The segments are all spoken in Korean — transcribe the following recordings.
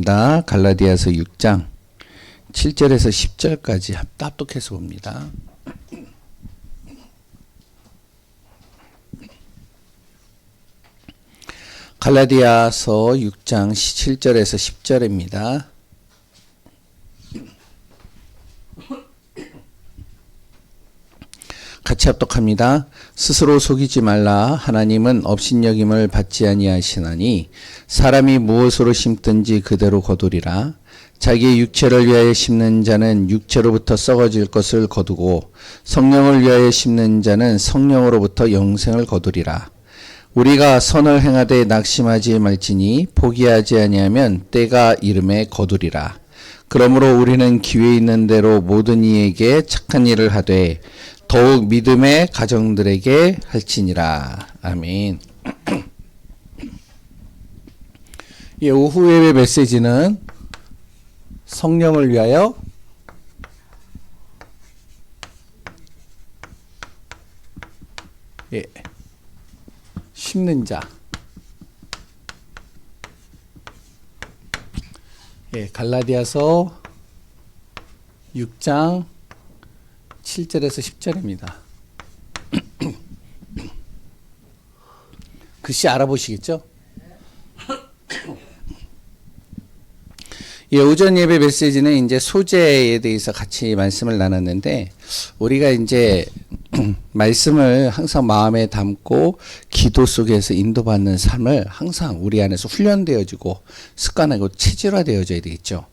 갈라디아서 6장 7절에서 10절까지 합독해서 봅니다. 갈라디아서 6장 7절에서 10절입니다. 같이 합독합니다. 스스로 속이지 말라. 하나님은 업신여김을 받지 아니하시나니 사람이 무엇으로 심든지 그대로 거두리라. 자기의 육체를 위하여 심는 자는 육체로부터 썩어질 것을 거두고 성령을 위하여 심는 자는 성령으로부터 영생을 거두리라. 우리가 선을 행하되 낙심하지 말지니 포기하지 아니하면 때가 이름에 거두리라. 그러므로 우리는 기회 있는 대로 모든 이에게 착한 일을 하되 더욱 믿음의 가정들에게 할지니라. 아멘. 예, 오후 예배 메시지는 성령을 위하여 심는 자. 갈라디아서 6장 7절에서 10절입니다. 글씨 알아보시겠죠? 오전 예배 메시지는 이제 소재에 대해서 같이 말씀을 나눴는데, 우리가 이제 말씀을 항상 마음에 담고 기도 속에서 인도받는 삶을 항상 우리 안에서 훈련되어지고 습관하고 체질화되어져야 되겠죠.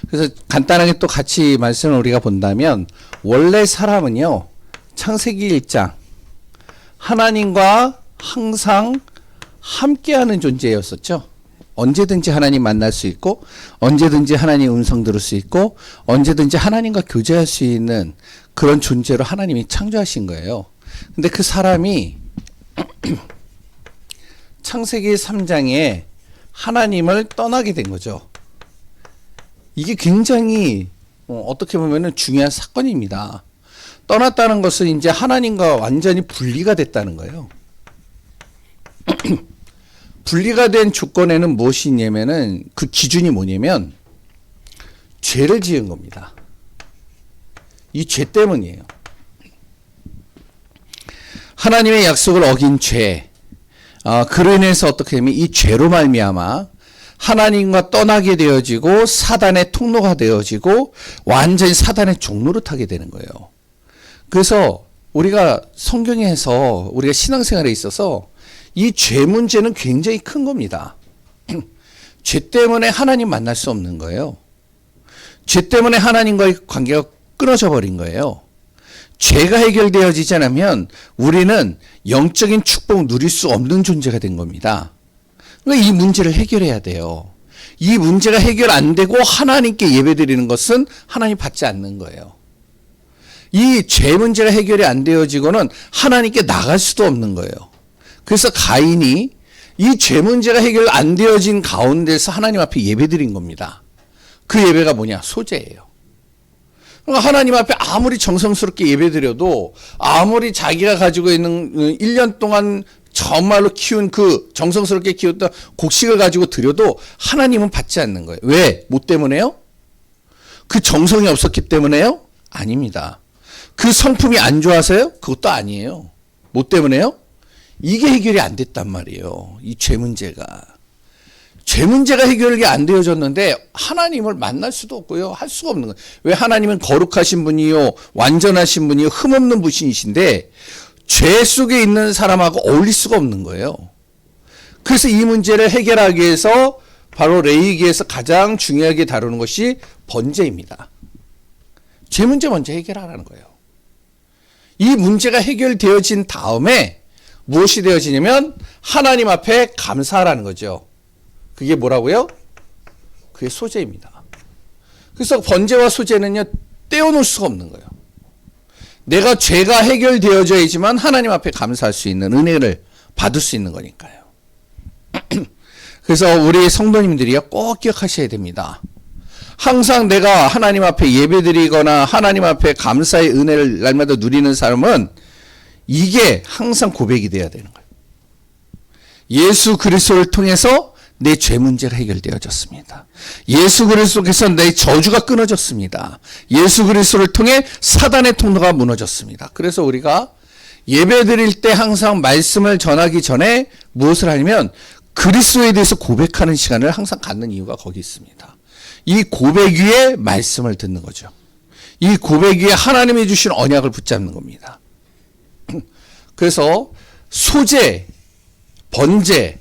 그래서 간단하게 또 같이 말씀을 우리가 본다면, 원래 사람은요, 창세기 1장 하나님과 항상 함께하는 존재였었죠. 언제든지 하나님 만날 수 있고, 언제든지 하나님 음성 들을 수 있고, 언제든지 하나님과 교제할 수 있는 그런 존재로 하나님이 창조하신 거예요. 근데 그 사람이 창세기 3장에 하나님을 떠나게 된 거죠. 이게 굉장히 어떻게 보면은 중요한 사건입니다. 떠났다는 것은 이제 하나님과 완전히 분리가 됐다는 거예요. 분리가 된 조건에는 무엇이 있냐면은, 그 기준이 뭐냐면 죄를 지은 겁니다. 이 죄 때문이에요. 하나님의 약속을 어긴 죄. 그로 인해서 어떻게 되면 이 죄로 말미암아 하나님과 떠나게 되어지고 사단의 통로가 되어지고 완전히 사단의 종로를 타게 되는 거예요. 그래서 우리가 성경에서 우리가 신앙생활에 있어서 이 죄 문제는 굉장히 큰 겁니다. 죄 때문에 하나님 만날 수 없는 거예요. 죄 때문에 하나님과의 관계가 끊어져 버린 거예요. 죄가 해결되어지지 않으면 우리는 영적인 축복을 누릴 수 없는 존재가 된 겁니다. 그러니까 이 문제를 해결해야 돼요. 이 문제가 해결 안 되고 하나님께 예배드리는 것은 하나님 받지 않는 거예요. 이 죄 문제가 해결이 안 되어지고는 하나님께 나갈 수도 없는 거예요. 그래서 가인이 이 죄 문제가 해결 안 되어진 가운데서 하나님 앞에 예배드린 겁니다. 그 예배가 뭐냐? 소재예요. 그러니까 하나님 앞에 아무리 정성스럽게 예배드려도, 아무리 자기가 가지고 있는 1년 동안 정말로 키운 그 정성스럽게 키웠던 곡식을 가지고 드려도 하나님은 받지 않는 거예요. 왜? 뭐 때문에요? 그 정성이 없었기 때문에요? 아닙니다. 그 성품이 안 좋아서요? 그것도 아니에요. 뭐 때문에요? 이게 해결이 안 됐단 말이에요. 이 죄 문제가. 죄 문제가 해결이 안 되어졌는데 하나님을 만날 수도 없고요. 할 수가 없는 거예요. 왜? 하나님은 거룩하신 분이요, 완전하신 분이요, 흠없는 분이신데 죄 속에 있는 사람하고 어울릴 수가 없는 거예요. 그래서 이 문제를 해결하기 위해서 바로 레위기에서 가장 중요하게 다루는 것이 번제입니다. 죄 문제 먼저 해결하라는 거예요. 이 문제가 해결되어진 다음에 무엇이 되어지냐면 하나님 앞에 감사하라는 거죠. 그게 뭐라고요? 그게 소제입니다. 그래서 번제와 소제는요, 떼어놓을 수가 없는 거예요. 내가 죄가 해결되어져야지만 하나님 앞에 감사할 수 있는 은혜를 받을 수 있는 거니까요. 그래서 우리 성도님들이 꼭 기억하셔야 됩니다. 항상 내가 하나님 앞에 예배드리거나 하나님 앞에 감사의 은혜를 날마다 누리는 사람은 이게 항상 고백이 돼야 되는 거예요. 예수 그리스도를 통해서 내 죄 문제가 해결되어졌습니다. 예수 그리스도께서 내 저주가 끊어졌습니다. 예수 그리스도를 통해 사단의 통로가 무너졌습니다. 그래서 우리가 예배 드릴 때 항상 말씀을 전하기 전에 무엇을 하냐면 그리스도에 대해서 고백하는 시간을 항상 갖는 이유가 거기 있습니다. 이 고백 위에 말씀을 듣는 거죠. 이 고백 위에 하나님이 주신 언약을 붙잡는 겁니다. 그래서 소재, 번제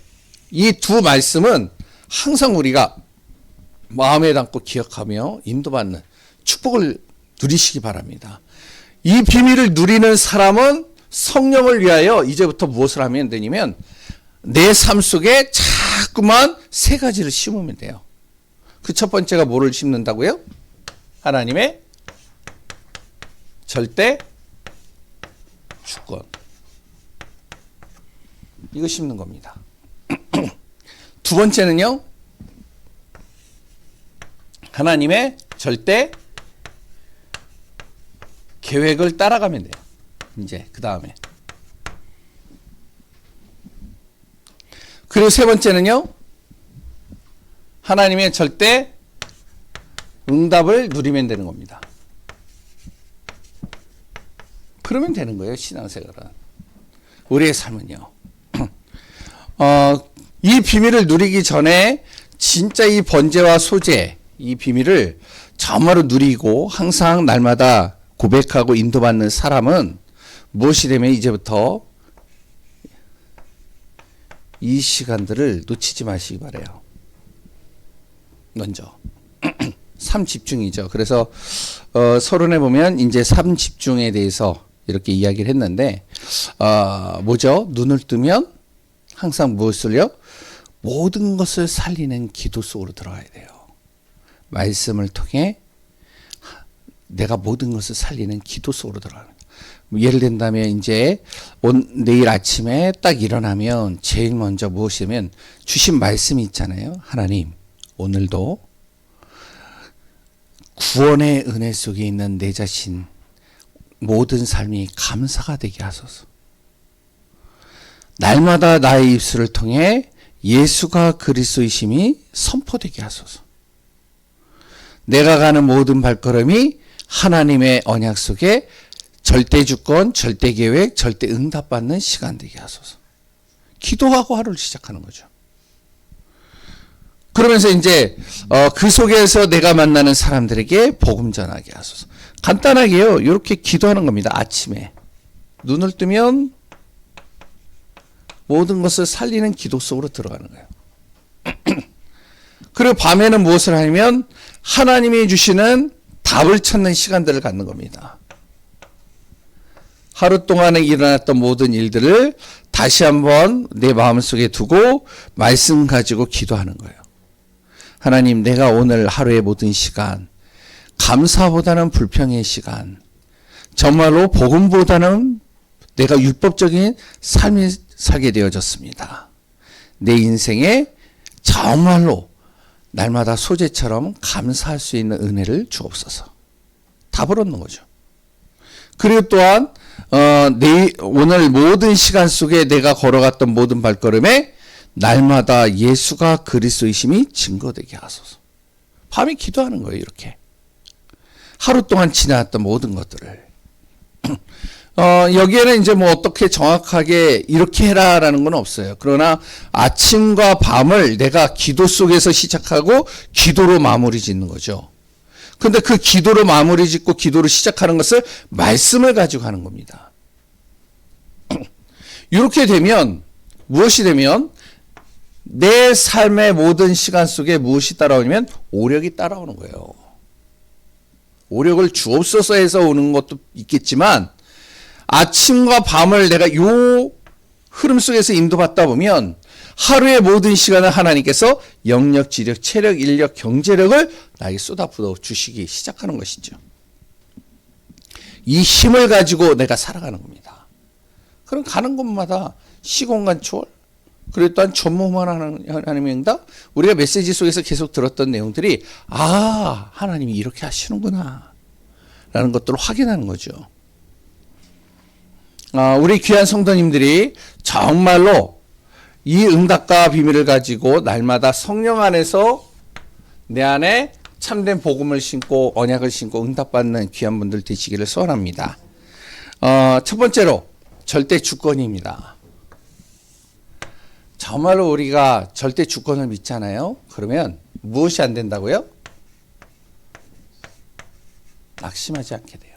이 두 말씀은 항상 우리가 마음에 담고 기억하며 인도받는 축복을 누리시기 바랍니다. 이 비밀을 누리는 사람은 성령을 위하여 이제부터 무엇을 하면 되냐면 내 삶 속에 자꾸만 세 가지를 심으면 돼요. 그 첫 번째가 뭐를 심는다고요? 하나님의 절대 주권. 이거 심는 겁니다. 두 번째는요, 하나님의 절대 계획을 따라가면 돼요. 이제 그 다음에. 그리고 세 번째는요, 하나님의 절대 응답을 누리면 되는 겁니다. 그러면 되는 거예요, 신앙생활은. 우리의 삶은요. 이 비밀을 누리기 전에 진짜 이 번제와 소제, 이 비밀을 정말로 누리고 항상 날마다 고백하고 인도받는 사람은 무엇이 되면 이제부터 이 시간들을 놓치지 마시기 바라요. 먼저 삶 집중이죠. 그래서 서론에 보면 이제 삶 집중에 대해서 이렇게 이야기를 했는데 뭐죠? 눈을 뜨면 항상 무엇을요? 모든 것을 살리는 기도 속으로 들어가야 돼요. 말씀을 통해 내가 모든 것을 살리는 기도 속으로 들어가는. 예를 든다면 이제 내일 아침에 딱 일어나면 제일 먼저 무엇이냐면 주신 말씀이 있잖아요. 하나님, 오늘도 구원의 은혜 속에 있는 내 자신 모든 삶이 감사가 되게 하소서. 날마다 나의 입술을 통해 예수가 그리스도이심이 선포되게 하소서. 내가 가는 모든 발걸음이 하나님의 언약 속에 절대 주권, 절대 계획, 절대 응답받는 시간 되게 하소서. 기도하고 하루를 시작하는 거죠. 그러면서 이제 그 속에서 내가 만나는 사람들에게 복음 전하게 하소서. 간단하게요. 이렇게 기도하는 겁니다. 아침에 눈을 뜨면 모든 것을 살리는 기도 속으로 들어가는 거예요. 그리고 밤에는 무엇을 하냐면 하나님이 주시는 답을 찾는 시간들을 갖는 겁니다. 하루 동안에 일어났던 모든 일들을 다시 한번 내 마음속에 두고 말씀 가지고 기도하는 거예요. 하나님, 내가 오늘 하루의 모든 시간, 감사보다는 불평의 시간, 정말로 복음보다는 내가 율법적인 삶이 살게 되어졌습니다. 내 인생에 정말로 날마다 소재처럼 감사할 수 있는 은혜를 주옵소서. 답을 얻는 거죠. 그리고 또한 오늘 모든 시간 속에 내가 걸어갔던 모든 발걸음에 날마다 예수가 그리스도이심이 증거되게 하소서. 밤에 기도하는 거예요. 이렇게 하루 동안 지나왔던 모든 것들을 여기에는 이제 뭐 어떻게 정확하게 이렇게 해라라는 건 없어요. 그러나 아침과 밤을 내가 기도 속에서 시작하고 기도로 마무리 짓는 거죠. 근데 그 기도로 마무리 짓고 기도로 시작하는 것을 말씀을 가지고 하는 겁니다. 이렇게 되면 무엇이 되면 내 삶의 모든 시간 속에 무엇이 따라오냐면 오력이 따라오는 거예요. 오력을 주옵소서 해서 오는 것도 있겠지만 아침과 밤을 내가 요 흐름 속에서 인도받다 보면 하루의 모든 시간을 하나님께서 영력, 지력, 체력, 인력, 경제력을 나에게 쏟아부어 주시기 시작하는 것이죠. 이 힘을 가지고 내가 살아가는 겁니다. 그럼 가는 곳마다 시공간 초월, 그리고 또한 전무후무한 하나님의 응답, 우리가 메시지 속에서 계속 들었던 내용들이 하나님이 이렇게 하시는구나 라는 것들을 확인하는 거죠. 우리 귀한 성도님들이 정말로 이 응답과 비밀을 가지고 날마다 성령 안에서 내 안에 참된 복음을 신고 언약을 신고 응답받는 귀한 분들 되시기를 소원합니다. 첫 번째로 절대 주권입니다. 정말로 우리가 절대 주권을 믿잖아요. 그러면 무엇이 안 된다고요? 낙심하지 않게 돼요.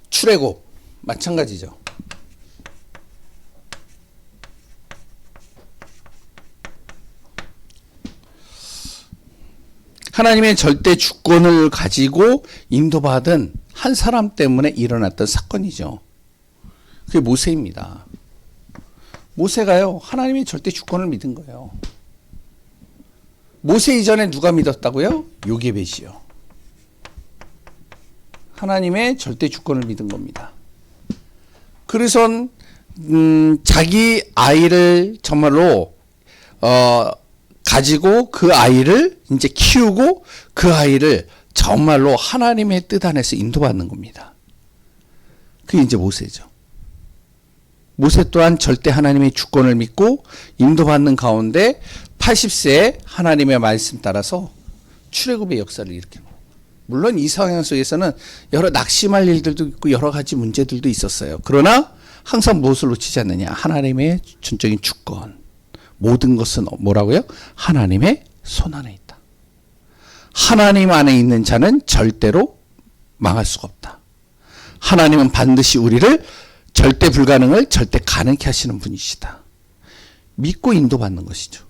출애굽 마찬가지죠. 하나님의 절대 주권을 가지고 인도받은 한 사람 때문에 일어났던 사건이죠. 그게 모세입니다. 모세가요, 하나님의 절대 주권을 믿은 거예요. 모세 이전에 누가 믿었다고요? 요게벳이요. 하나님의 절대 주권을 믿은 겁니다. 그래서 자기 아이를 정말로 가지고 그 아이를 이제 키우고 그 아이를 정말로 하나님의 뜻 안에서 인도받는 겁니다. 그게 이제 모세죠. 모세 또한 절대 하나님의 주권을 믿고 인도받는 가운데 80세에 하나님의 말씀 따라서 출애굽의 역사를 일으키는 거예요. 물론 이 상황 속에서는 여러 낙심할 일들도 있고 여러 가지 문제들도 있었어요. 그러나 항상 무엇을 놓치지 않느냐? 하나님의 전적인 주권. 모든 것은 뭐라고요? 하나님의 손 안에 있다. 하나님 안에 있는 자는 절대로 망할 수가 없다. 하나님은 반드시 우리를 절대 불가능을 절대 가능케 하시는 분이시다. 믿고 인도받는 것이죠.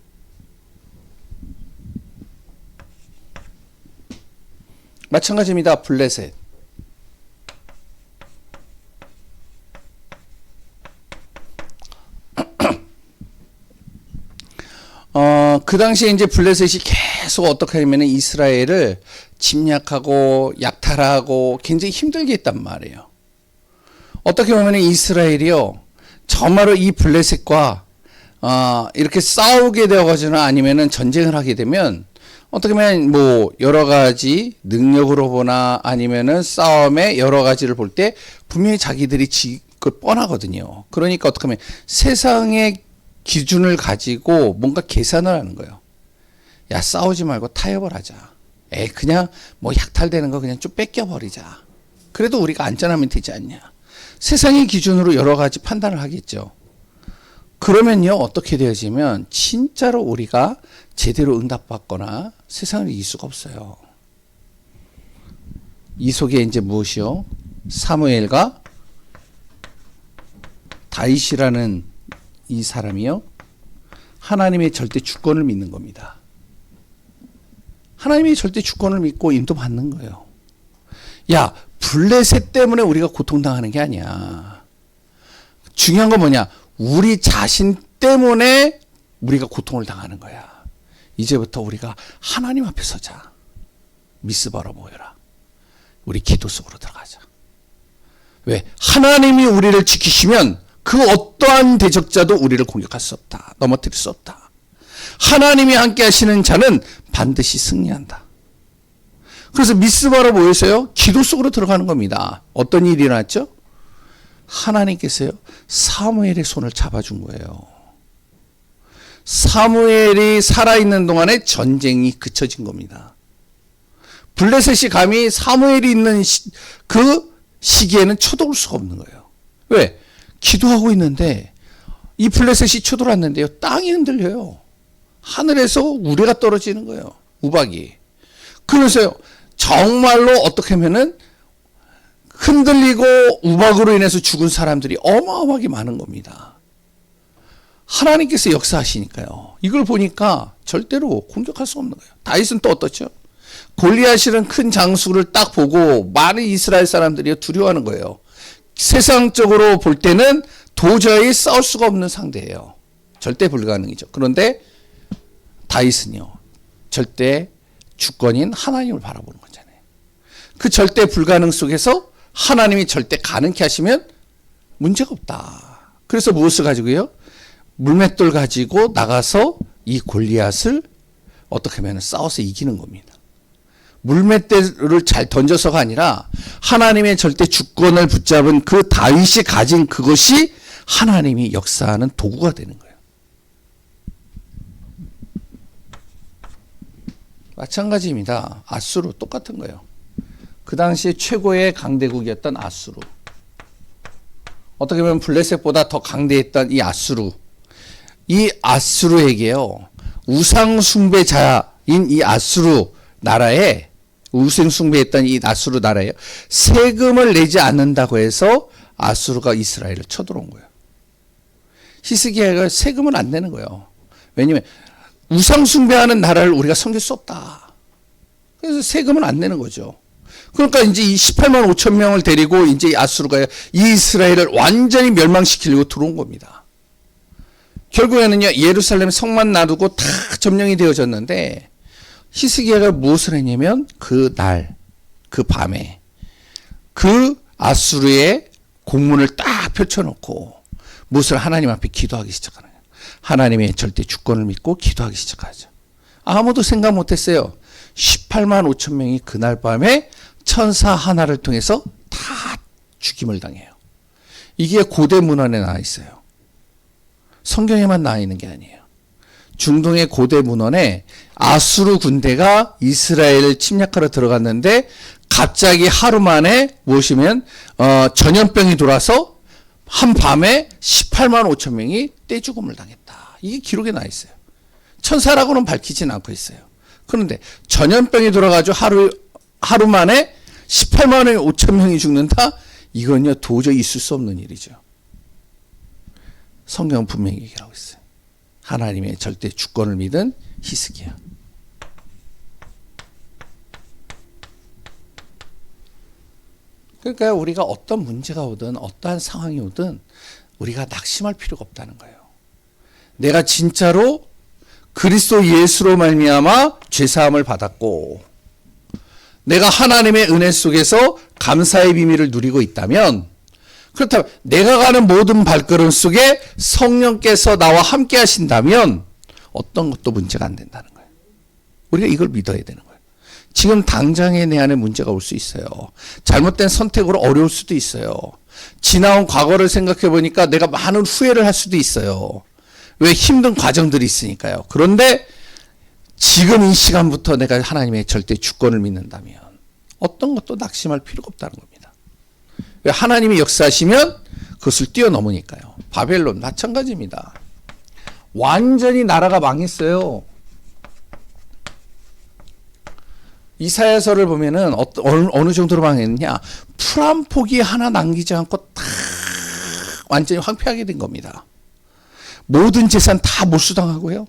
마찬가지입니다. 블레셋. 그 당시에 이제 블레셋이 계속 어떻게 하냐면 이스라엘을 침략하고 약탈하고 굉장히 힘들게 했단 말이에요. 어떻게 보면 이스라엘이요, 정말로 이 블레셋과 이렇게 싸우게 되어가지나 아니면은 전쟁을 하게 되면 어떻게 보면 뭐 여러 가지 능력으로 보나 아니면은 싸움의 여러 가지를 볼 때 분명히 자기들이 그 뻔하거든요. 그러니까 어떻게 하면 세상의 기준을 가지고 뭔가 계산을 하는 거예요. 야, 싸우지 말고 타협을 하자. 그냥 뭐 약탈되는 거 그냥 좀 뺏겨버리자. 그래도 우리가 안전하면 되지 않냐. 세상의 기준으로 여러 가지 판단을 하겠죠. 그러면요, 어떻게 되어지면 진짜로 우리가 제대로 응답받거나 세상을 이길 수가 없어요. 이 속에 이제 무엇이요? 사무엘과 다윗이라는 이 사람이요, 하나님의 절대 주권을 믿는 겁니다. 하나님의 절대 주권을 믿고 인도받는 거예요. 야, 블레셋 때문에 우리가 고통당하는 게 아니야. 중요한 건 뭐냐? 우리 자신 때문에 우리가 고통을 당하는 거야. 이제부터 우리가 하나님 앞에 서자. 미스바로 모여라. 우리 기도 속으로 들어가자. 왜? 하나님이 우리를 지키시면 그 어떠한 대적자도 우리를 공격할 수 없다. 넘어뜨릴 수 없다. 하나님이 함께 하시는 자는 반드시 승리한다. 그래서 미스바로 모여서요, 기도 속으로 들어가는 겁니다. 어떤 일이 일어났죠? 하나님께서요, 사무엘의 손을 잡아준 거예요. 사무엘이 살아있는 동안에 전쟁이 그쳐진 겁니다. 블레셋이 감히 사무엘이 있는 그 시기에는 쳐들어올 수가 없는 거예요. 왜? 기도하고 있는데 이 블레셋이 쳐들어왔는데요, 땅이 흔들려요. 하늘에서 우레가 떨어지는 거예요. 우박이. 그래서요, 정말로 어떻게 하면은 흔들리고 우박으로 인해서 죽은 사람들이 어마어마하게 많은 겁니다. 하나님께서 역사하시니까요. 이걸 보니까 절대로 공격할 수 없는 거예요. 다윗은 또 어떻죠? 골리앗이라는 큰 장수를 딱 보고 많은 이스라엘 사람들이 두려워하는 거예요. 세상적으로 볼 때는 도저히 싸울 수가 없는 상대예요. 절대 불가능이죠. 그런데 다윗은요, 절대 주권인 하나님을 바라보는 거잖아요. 그 절대 불가능 속에서 하나님이 절대 가능케 하시면 문제가 없다. 그래서 무엇을 가지고요? 물맷돌 가지고 나가서 이 골리앗을 어떻게 하면 싸워서 이기는 겁니다. 물맷대를 잘 던져서가 아니라 하나님의 절대 주권을 붙잡은 그 다윗이 가진 그것이 하나님이 역사하는 도구가 되는 거예요. 마찬가지입니다. 아수르 똑같은 거예요. 그 당시에 최고의 강대국이었던 아수르. 어떻게 보면 블레셋보다 더 강대했던 이 아수르. 이 아수르에게요. 우상 숭배자인 이 아수르 나라에 우상 숭배했던 이 아수르 나라에 세금을 내지 않는다고 해서 아수르가 이스라엘을 쳐들어온 거예요. 히스기야가 세금을 안 내는 거예요. 왜냐하면 우상 숭배하는 나라를 우리가 섬길 수 없다. 그래서 세금을 안 내는 거죠. 그러니까 이제 이 18만 5천 명을 데리고 이제 아수르가 이스라엘을 완전히 멸망시키려고 들어온 겁니다. 결국에는요, 예루살렘 성만 놔두고 다 점령이 되어졌는데, 히스기야가 무엇을 했냐면, 그 날, 그 밤에, 그 아수르의 공문을 딱 펼쳐놓고, 무엇을 하나님 앞에 기도하기 시작하는 거예요. 하나님의 절대 주권을 믿고 기도하기 시작하죠. 아무도 생각 못했어요. 18만 5천 명이 그날 밤에 천사 하나를 통해서 다 죽임을 당해요. 이게 고대 문헌에 나와 있어요. 성경에만 나와 있는 게 아니에요. 중동의 고대 문헌에 아수르 군대가 이스라엘을 침략하러 들어갔는데 갑자기 하루 만에 무엇이면 전염병이 돌아서 한 밤에 18만 5천 명이 떼죽음을 당했다. 이게 기록에 나와 있어요. 천사라고는 밝히진 않고 있어요. 그런데 전염병이 돌아가지고 하루 만에 18만 5천 명이 죽는다? 이건요 도저히 있을 수 없는 일이죠. 성경은 분명히 얘기하고 있어요. 하나님의 절대 주권을 믿은 히스기야. 그러니까 우리가 어떤 문제가 오든 어떠한 상황이 오든 우리가 낙심할 필요가 없다는 거예요. 내가 진짜로 그리스도 예수로 말미암아 죄사함을 받았고 내가 하나님의 은혜 속에서 감사의 비밀을 누리고 있다면, 그렇다면 내가 가는 모든 발걸음 속에 성령께서 나와 함께 하신다면 어떤 것도 문제가 안 된다는 거예요. 우리가 이걸 믿어야 되는 거예요. 지금 당장에 내 안에 문제가 올 수 있어요. 잘못된 선택으로 어려울 수도 있어요. 지나온 과거를 생각해 보니까 내가 많은 후회를 할 수도 있어요. 왜? 힘든 과정들이 있으니까요. 그런데 지금 이 시간부터 내가 하나님의 절대 주권을 믿는다면 어떤 것도 낙심할 필요가 없다는 겁니다. 왜? 하나님이 역사하시면 그것을 뛰어넘으니까요. 바벨론 마찬가지입니다. 완전히 나라가 망했어요. 이사야서를 보면은 어느 정도로 망했느냐, 풀 한 포기 하나 남기지 않고 다 완전히 황폐하게 된 겁니다. 모든 재산 다 몰수당하고요.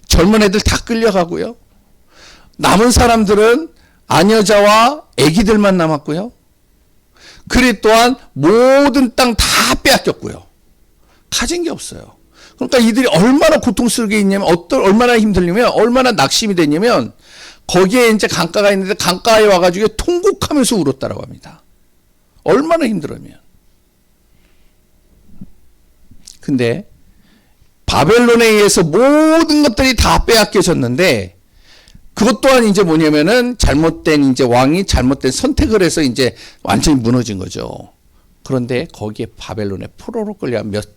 젊은 애들 다 끌려가고요. 남은 사람들은 아녀자와 아기들만 남았고요. 그리 또한 모든 땅 다 빼앗겼고요. 가진 게 없어요. 그러니까 이들이 얼마나 고통스럽게 있냐면, 얼마나 힘들냐면, 얼마나 낙심이 됐냐면, 거기에 이제 강가가 있는데 강가에 와가지고 통곡하면서 울었다라고 합니다. 얼마나 힘들으면. 근데 바벨론에 의해서 모든 것들이 다 빼앗겨졌는데, 그것 또한 이제 뭐냐면은 잘못된 이제 왕이 잘못된 선택을 해서 이제 완전히 무너진 거죠. 그런데 거기에 바벨론에 포로로 끌려간 몇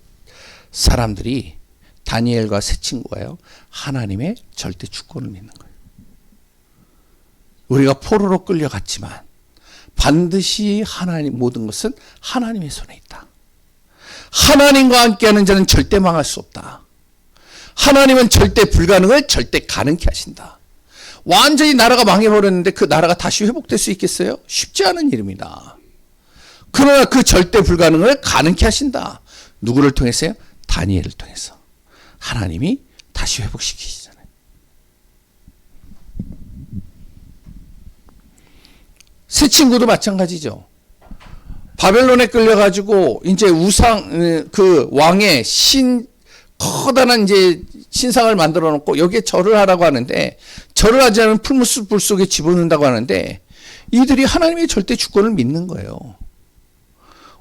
사람들이 다니엘과 세 친구가요, 하나님의 절대 주권을 믿는 거예요. 우리가 포로로 끌려갔지만 반드시 하나님, 모든 것은 하나님의 손에 있다. 하나님과 함께하는 자는 절대 망할 수 없다. 하나님은 절대 불가능을 절대 가능케 하신다. 완전히 나라가 망해버렸는데 그 나라가 다시 회복될 수 있겠어요? 쉽지 않은 일입니다. 그러나 그 절대 불가능을 가능케 하신다. 누구를 통해서요? 다니엘을 통해서. 하나님이 다시 회복시키시잖아요. 세 친구도 마찬가지죠. 바벨론에 끌려가지고 이제 우상, 그 왕의 커다란 이제 신상을 만들어 놓고 여기에 절을 하라고 하는데, 절을 하지 않으면 풀무불 속에 집어넣는다고 하는데, 이들이 하나님의 절대 주권을 믿는 거예요.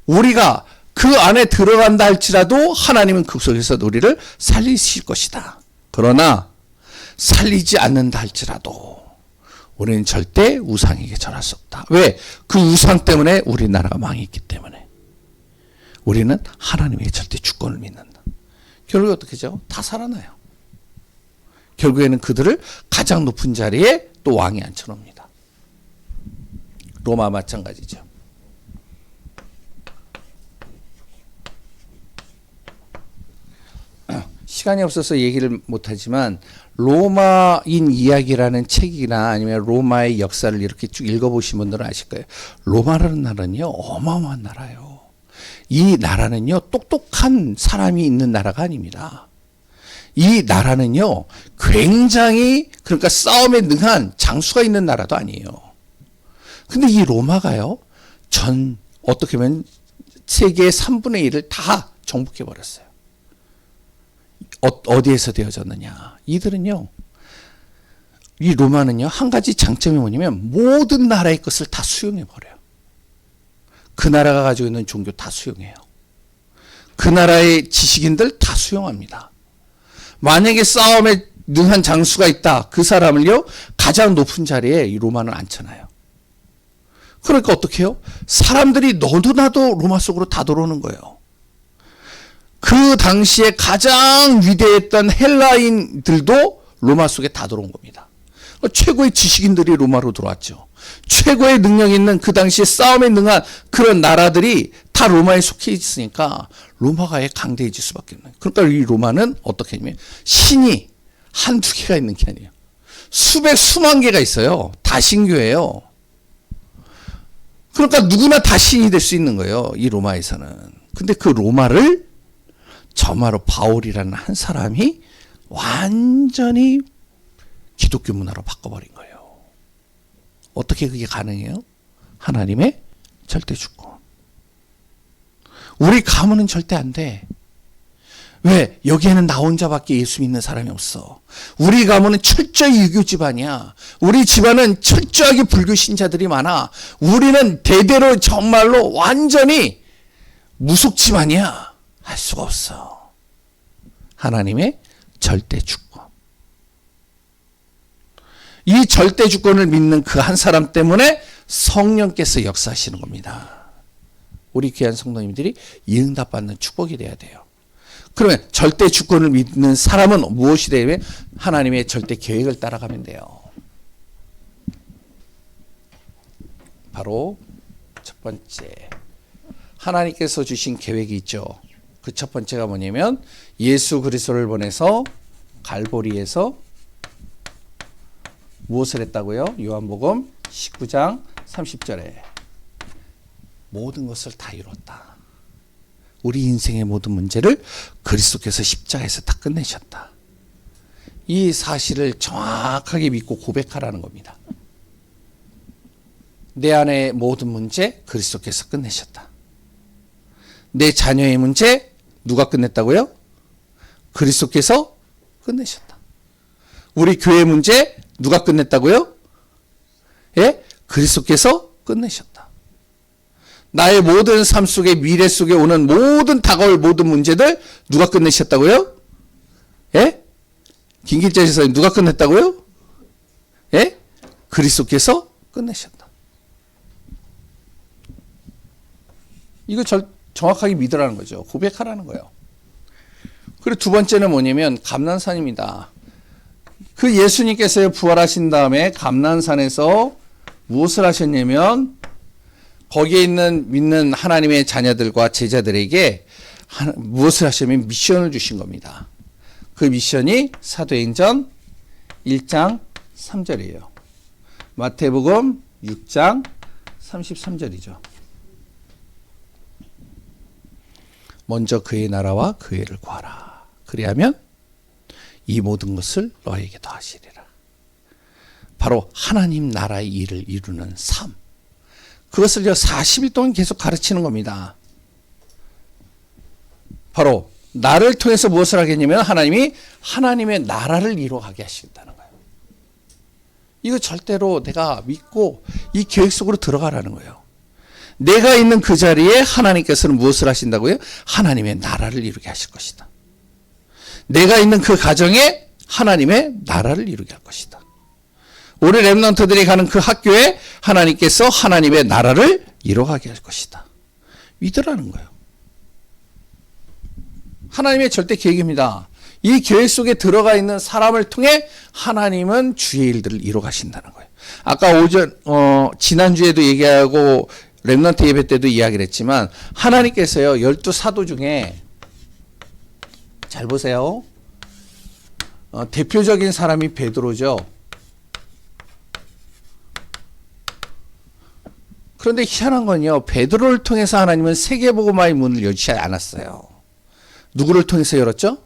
우리가 그 안에 들어간다 할지라도 하나님은 그 속에서 우리를 살리실 것이다. 그러나 살리지 않는다 할지라도 우리는 절대 우상에게 절할 수 없다. 왜? 그 우상 때문에 우리나라가 망했기 때문에. 우리는 하나님의 절대 주권을 믿는다. 결국에 어떻게 하죠? 다 살아나요. 결국에는 그들을 가장 높은 자리에 또 왕이 앉혀놓습니다. 로마 마찬가지죠. 시간이 없어서 얘기를 못하지만 로마인 이야기라는 책이나 아니면 로마의 역사를 이렇게 쭉 읽어보신 분들은 아실 거예요. 로마라는 나라는요 어마어마한 나라예요. 이 나라는요 똑똑한 사람이 있는 나라가 아닙니다. 이 나라는요 굉장히 그러니까 싸움에 능한 장수가 있는 나라도 아니에요. 근데 이 로마가요 어떻게 보면 세계의 3분의 1을 다 정복해 버렸어요. 어디에서 되어졌느냐? 이들은요, 이 로마는요, 한 가지 장점이 뭐냐면 모든 나라의 것을 다 수용해 버려요. 그 나라가 가지고 있는 종교 다 수용해요. 그 나라의 지식인들 다 수용합니다. 만약에 싸움에 능한 장수가 있다, 그 사람을요, 가장 높은 자리에 이 로마는 앉혀놔요. 그러니까 어떻게 해요? 사람들이 너도나도 로마 속으로 다 들어오는 거예요. 그 당시에 가장 위대했던 헬라인들도 로마 속에 다 들어온 겁니다. 최고의 지식인들이 로마로 들어왔죠. 최고의 능력 있는 그 당시에 싸움에 능한 그런 나라들이 다 로마에 속해 있으니까 로마가 강대해질 수밖에 없는. 그러니까 이 로마는 어떻게 하냐면 신이 한두 개가 있는 게 아니에요. 수만 개가 있어요. 다 신교예요. 그러니까 누구나 다 신이 될 수 있는 거예요. 이 로마에서는. 근데 그 로마를 저마로 바울이라는 한 사람이 완전히 기독교 문화로 바꿔버린 거예요. 어떻게 그게 가능해요? 하나님의 절대 주권. 우리 가문은 절대 안 돼. 왜? 여기에는 나 혼자밖에 예수 믿는 사람이 없어. 우리 가문은 철저히 유교 집안이야. 우리 집안은 철저하게 불교 신자들이 많아. 우리는 대대로 정말로 완전히 무속 집안이야. 할 수가 없어. 하나님의 절대 주권. 이 절대 주권을 믿는 그 한 사람 때문에 성령께서 역사하시는 겁니다. 우리 귀한 성도님들이 이 응답받는 축복이 돼야 돼요. 그러면 절대 주권을 믿는 사람은 무엇이 되냐면 하나님의 절대 계획을 따라가면 돼요. 바로 첫 번째, 하나님께서 주신 계획이 있죠. 그 첫 번째가 뭐냐면 예수 그리스도를 보내서 갈보리에서 무엇을 했다고요? 요한복음 19장 30절에 모든 것을 다 이뤘다. 우리 인생의 모든 문제를 그리스도께서 십자가에서 다 끝내셨다. 이 사실을 정확하게 믿고 고백하라는 겁니다. 내 안의 모든 문제 그리스도께서 끝내셨다. 내 자녀의 문제 누가 끝냈다고요? 그리스도께서 끝내셨다. 우리 교회 문제 누가 끝냈다고요? 예? 그리스도께서 끝내셨다. 나의 모든 삶 속에 미래 속에 오는 모든 다가올 모든 문제들 누가 끝내셨다고요? 예? 김길재 지사님 누가 끝냈다고요? 예? 그리스도께서 끝내셨다. 이거 정확하게 믿으라는 거죠. 고백하라는 거예요. 그리고 두 번째는 뭐냐면 감난산입니다. 그 예수님께서 부활하신 다음에 감난산에서 무엇을 하셨냐면 거기에 있는 믿는 하나님의 자녀들과 제자들에게 무엇을 하시냐면 미션을 주신 겁니다. 그 미션이 사도행전 1장 3절이에요. 마태복음 6장 33절이죠. 먼저 그의 나라와 그의 의를 구하라. 그리하면 이 모든 것을 너에게 더하시리라. 바로 하나님 나라의 일을 이루는 삶. 그것을 40일 동안 계속 가르치는 겁니다. 바로 나를 통해서 무엇을 하겠냐면 하나님이 하나님의 나라를 이루어가게 하시겠다는 거예요. 이거 절대로 내가 믿고 이 계획 속으로 들어가라는 거예요. 내가 있는 그 자리에 하나님께서는 무엇을 하신다고요? 하나님의 나라를 이루게 하실 것이다. 내가 있는 그 가정에 하나님의 나라를 이루게 할 것이다. 우리 렘넌트들이 가는 그 학교에 하나님께서 하나님의 나라를 이루어가게 할 것이다. 믿으라는 거예요. 하나님의 절대 계획입니다. 이 계획 속에 들어가 있는 사람을 통해 하나님은 주의 일들을 이루어 가신다는 거예요. 아까 지난주에도 얘기하고 렘넌트 예배 때도 이야기를 했지만 하나님께서요 12사도 중에 잘 보세요. 대표적인 사람이 베드로죠. 그런데 희한한 건요. 베드로를 통해서 하나님은 세계복음화의 문을 여시지 않았어요. 누구를 통해서 열었죠?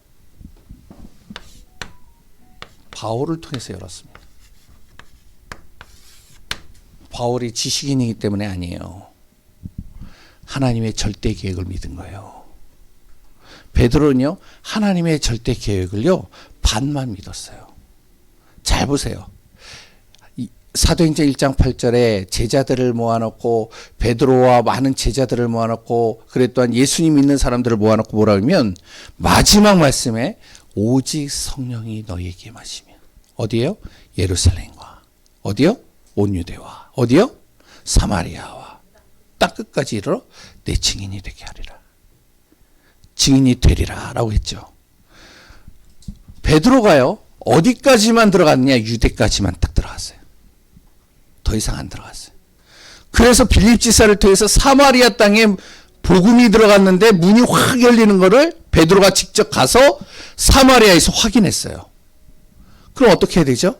바울을 통해서 열었습니다. 바울이 지식인이기 때문에 아니에요. 하나님의 절대 계획을 믿은 거예요. 베드로는요. 하나님의 절대 계획을요. 반만 믿었어요. 잘 보세요. 사도행전 1장 8절에 제자들을 모아놓고 베드로와 많은 제자들을 모아놓고 그랬더니 예수님 믿는 사람들을 모아놓고 뭐라 하면 마지막 말씀에 오직 성령이 너희에게 임하시며 어디에요? 예루살렘과 어디요? 온 유대와 어디요? 사마리아와 땅 끝까지 이르러 내 증인이 되게 하리라. 증인이 되리라 라고 했죠. 베드로가요 어디까지만 들어갔느냐? 유대까지만 딱 들어갔어요. 더 이상 안 들어갔어요. 그래서 빌립 지사를 통해서 사마리아 땅에 복음이 들어갔는데 문이 확 열리는 거를 베드로가 직접 가서 사마리아에서 확인했어요. 그럼 어떻게 해야 되죠?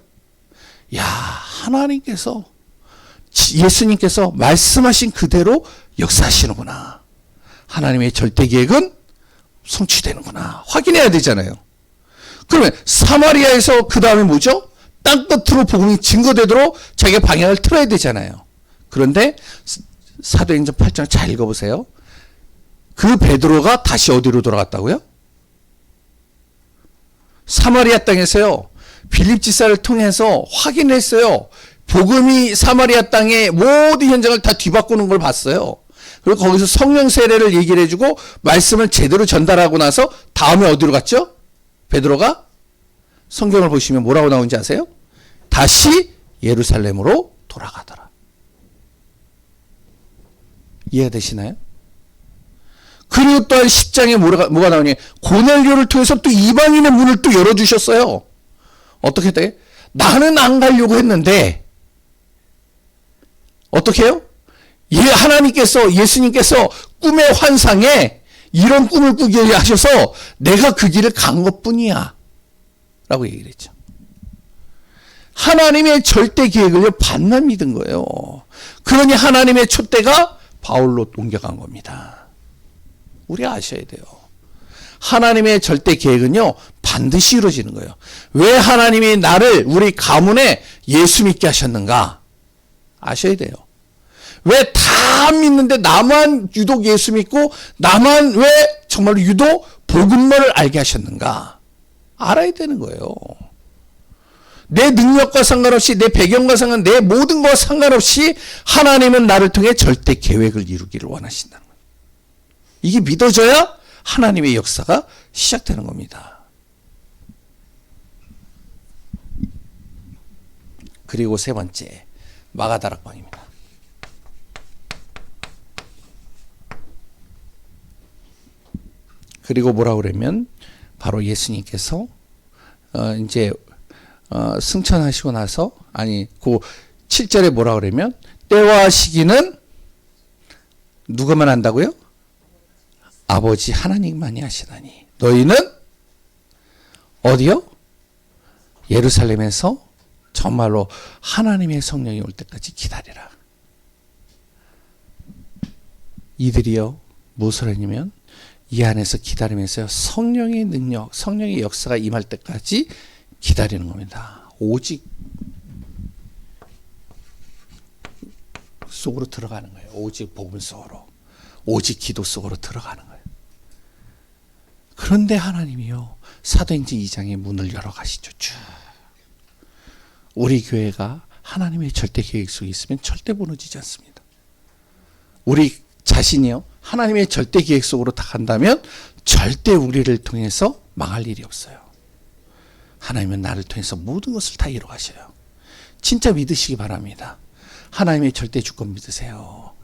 야, 하나님께서 예수님께서 말씀하신 그대로 역사하시는구나. 하나님의 절대 계획은 성취되는구나. 확인해야 되잖아요. 그러면 사마리아에서 그 다음에 뭐죠? 땅끝으로 복음이 증거되도록 자기가 방향을 틀어야 되잖아요. 그런데 사도행전 8장 잘 읽어보세요. 그 베드로가 다시 어디로 돌아갔다고요? 사마리아 땅에서요. 빌립 지사를 통해서 확인했어요. 복음이 사마리아 땅의 모든 현장을 다 뒤바꾸는 걸 봤어요. 그리고 거기서 성령 세례를 얘기를 해주고 말씀을 제대로 전달하고 나서 다음에 어디로 갔죠? 베드로가 성경을 보시면 뭐라고 나오는지 아세요? 다시 예루살렘으로 돌아가더라. 이해되시나요? 그리고 또한 10장에 뭐가 나오냐? 고넬료를 통해서 또 이방인의 문을 또 열어주셨어요. 어떻게 돼? 나는 안 가려고 했는데 어떻게 해요? 하나님께서 예수님께서 꿈의 환상에 이런 꿈을 꾸게 하셔서 내가 그 길을 간 것뿐이야 라고 얘기를 했죠. 하나님의 절대 계획을요 반만 믿은 거예요. 그러니 하나님의 촛대가 바울로 옮겨간 겁니다. 우리 아셔야 돼요. 하나님의 절대 계획은요 반드시 이루어지는 거예요. 왜 하나님이 나를 우리 가문에 예수 믿게 하셨는가 아셔야 돼요. 왜 다 믿는데 나만 유독 예수 믿고 나만 왜 정말 유독 복음만을 알게 하셨는가 알아야 되는 거예요. 내 능력과 상관없이 내 배경과 상관없이 내 모든 것과 상관없이 하나님은 나를 통해 절대 계획을 이루기를 원하신다는 거예요. 이게 믿어져야 하나님의 역사가 시작되는 겁니다. 그리고 세 번째 마가다락방입니다. 그리고 뭐라고 그러면 바로 예수님께서 이제 승천하시고 나서 그 7절에 뭐라고 그러면 때와 시기는 누가만 안다고요? 아버지 하나님만이 하시다니 너희는 어디요? 예루살렘에서 정말로 하나님의 성령이 올 때까지 기다리라. 이들이요 무엇을 했냐면 이 안에서 기다리면서 성령의 능력, 성령의 역사가 임할 때까지 기다리는 겁니다. 오직 속으로 들어가는 거예요. 오직 복음 속으로. 오직 기도 속으로 들어가는 거예요. 그런데 하나님이요. 사도행전 2장의 문을 열어 가시죠. 쭉. 우리 교회가 하나님의 절대 계획 속에 있으면 절대 무너지지 않습니다. 우리 자신이요. 하나님의 절대 계획 속으로 다 간다면 절대 우리를 통해서 망할 일이 없어요. 하나님은 나를 통해서 모든 것을 다 이루어가셔요. 진짜 믿으시기 바랍니다. 하나님의 절대 주권 믿으세요.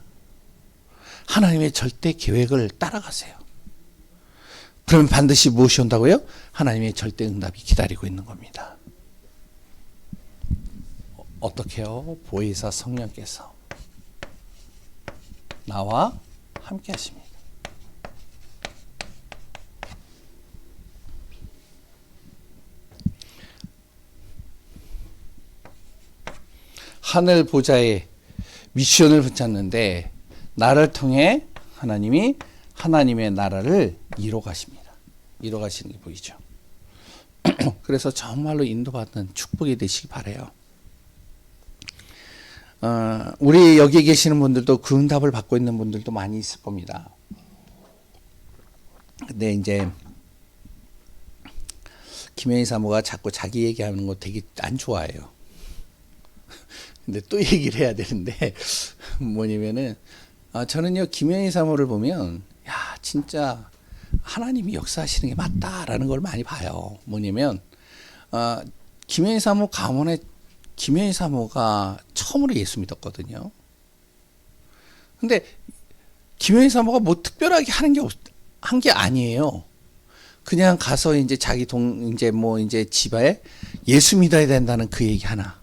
하나님의 절대 계획을 따라가세요. 그러면 반드시 무엇이 온다고요? 하나님의 절대 응답이 기다리고 있는 겁니다. 어떻게요? 보혜사 성령께서 나와 함께 하십니다. 하늘 보좌에 미션을 붙잡는데 나를 통해 하나님이 하나님의 나라를 이뤄가십니다. 이뤄가시는 게 보이죠. 그래서 정말로 인도받는 축복이 되시기 바라요. 우리 여기 계시는 분들도 그 응답을 받고 있는 분들도 많이 있을 겁니다. 근데 이제 김현희 사모가 자꾸 자기 얘기하는 거 되게 안 좋아해요. 근데 또 얘기를 해야 되는데 뭐냐면은 저는요 김현희 사모를 보면 야 진짜 하나님이 역사하시는 게 맞다라는 걸 많이 봐요. 뭐냐면 김현희 사모 가문에 김현희 사모가 처음으로 예수 믿었거든요. 근데 김현희 사모가 뭐 특별하게 한 게 아니에요. 그냥 가서 이제 자기 이제 집에 예수 믿어야 된다는 그 얘기 하나.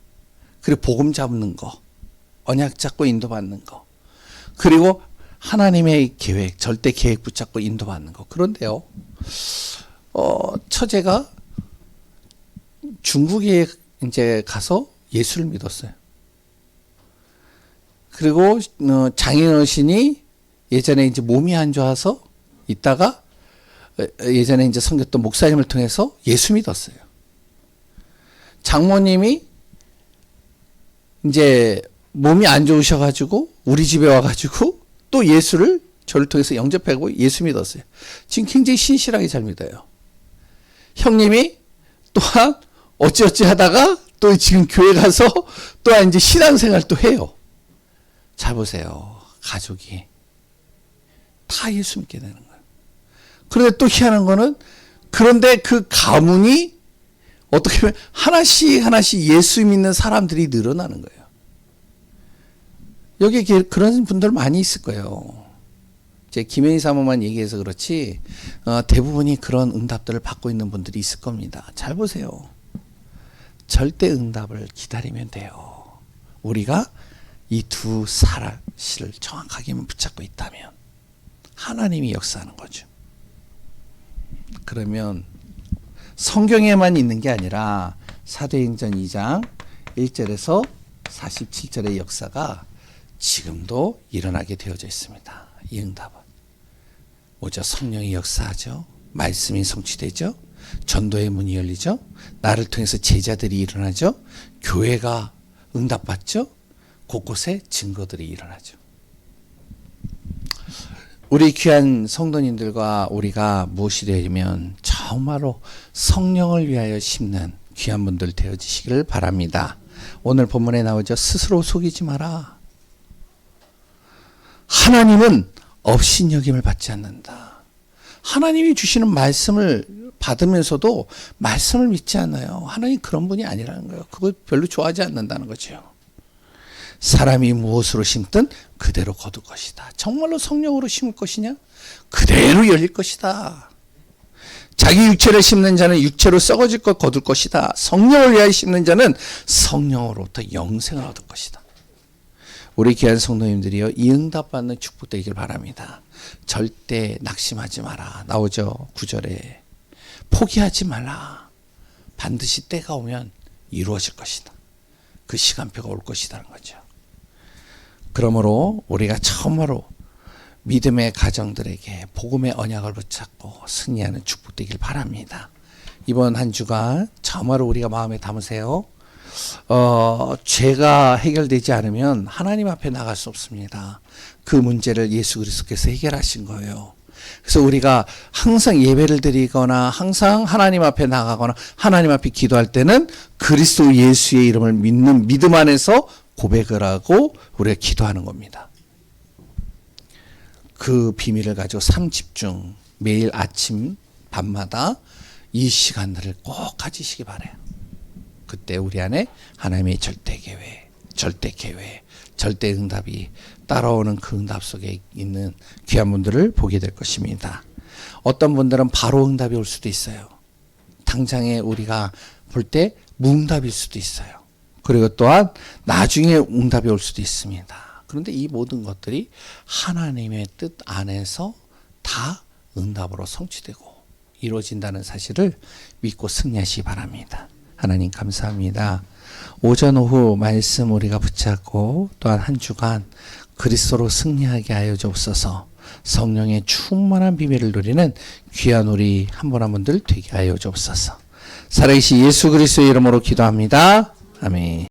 그리고 복음 잡는 거, 언약 잡고 인도받는 거, 그리고 하나님의 계획, 절대 계획 붙잡고 인도받는 거. 그런데요, 처제가 중국에 이제 가서 예수를 믿었어요. 그리고 장인어른이 예전에 이제 몸이 안 좋아서 있다가 예전에 이제 섬겼던 목사님을 통해서 예수 믿었어요. 장모님이 이제 몸이 안 좋으셔가지고 우리 집에 와가지고 또 예수를 저를 통해서 영접하고 예수 믿었어요. 지금 굉장히 신실하게 잘 믿어요. 형님이 또한 어찌어찌 하다가 또 지금 교회 가서 또한 이제 신앙생활 또 해요. 잘 보세요. 가족이 다 예수 믿게 되는 거예요. 그런데 또 희한한 거는 그런데 그 가문이 어떻게 보면 하나씩 예수 믿는 사람들이 늘어나는 거예요. 여기 그런 분들 많이 있을 거예요. 제 김현희 사모만 얘기해서 그렇지 대부분이 그런 응답들을 받고 있는 분들이 있을 겁니다. 잘 보세요. 절대 응답을 기다리면 돼요. 우리가 이 두 사실을 정확하게 붙잡고 있다면 하나님이 역사하는 거죠. 그러면 성경에만 있는 게 아니라 사도행전 2장 1절에서 47절의 역사가 지금도 일어나게 되어져 있습니다. 이 응답은 오죠. 성령이 역사하죠. 말씀이 성취되죠. 전도의 문이 열리죠. 나를 통해서 제자들이 일어나죠. 교회가 응답받죠. 곳곳에 증거들이 일어나죠. 우리 귀한 성도님들과 우리가 무엇이 되려면 정말로 성령을 위하여 심는 귀한 분들 되어지시기를 바랍니다. 오늘 본문에 나오죠. 스스로 속이지 마라. 하나님은 업신여김을 받지 않는다. 하나님이 주시는 말씀을 받으면서도 말씀을 믿지 않아요. 하나님 그런 분이 아니라는 거예요. 그거 별로 좋아하지 않는다는 거죠. 사람이 무엇으로 심든 그대로 거둘 것이다. 정말로 성령으로 심을 것이냐? 그대로 열릴 것이다. 자기 육체를 심는 자는 육체로 썩어질 것 거둘 것이다. 성령을 위하여 심는 자는 성령으로부터 영생을 얻을 것이다. 우리 귀한 성도님들이요, 이 응답받는 축복 되길 바랍니다. 절대 낙심하지 마라. 나오죠. 9절에 포기하지 말라. 반드시 때가 오면 이루어질 것이다. 그 시간표가 올 것이라는 거죠. 그러므로 우리가 처음으로 믿음의 가정들에게 복음의 언약을 붙잡고 승리하는 축복 되길 바랍니다. 이번 한 주간 정말로 우리가 마음에 담으세요. 죄가 해결되지 않으면 하나님 앞에 나갈 수 없습니다. 그 문제를 예수 그리스도께서 해결하신 거예요. 그래서 우리가 항상 예배를 드리거나 항상 하나님 앞에 나가거나 하나님 앞에 기도할 때는 그리스도 예수의 이름을 믿는 믿음 안에서 고백을 하고 우리가 기도하는 겁니다. 그 비밀을 가지고 3집중 매일 아침 밤마다 이 시간들을 꼭 가지시기 바라요. 그때 우리 안에 하나님의 절대 계획, 절대 계획, 절대 응답이 따라오는 그 응답 속에 있는 귀한 분들을 보게 될 것입니다. 어떤 분들은 바로 응답이 올 수도 있어요. 당장에 우리가 볼 때 무응답일 수도 있어요. 그리고 또한 나중에 응답이 올 수도 있습니다. 그런데 이 모든 것들이 하나님의 뜻 안에서 다 응답으로 성취되고 이루어진다는 사실을 믿고 승리하시기 바랍니다. 하나님 감사합니다. 오전 오후 말씀 우리가 붙잡고 또한 한 주간 그리스도로 승리하게 하여 주옵소서. 성령의 충만한 비밀을 누리는 귀한 우리 한 분 한 분들 되게 하여 주옵소서. 살아계신 예수 그리스도의 이름으로 기도합니다. 아멘.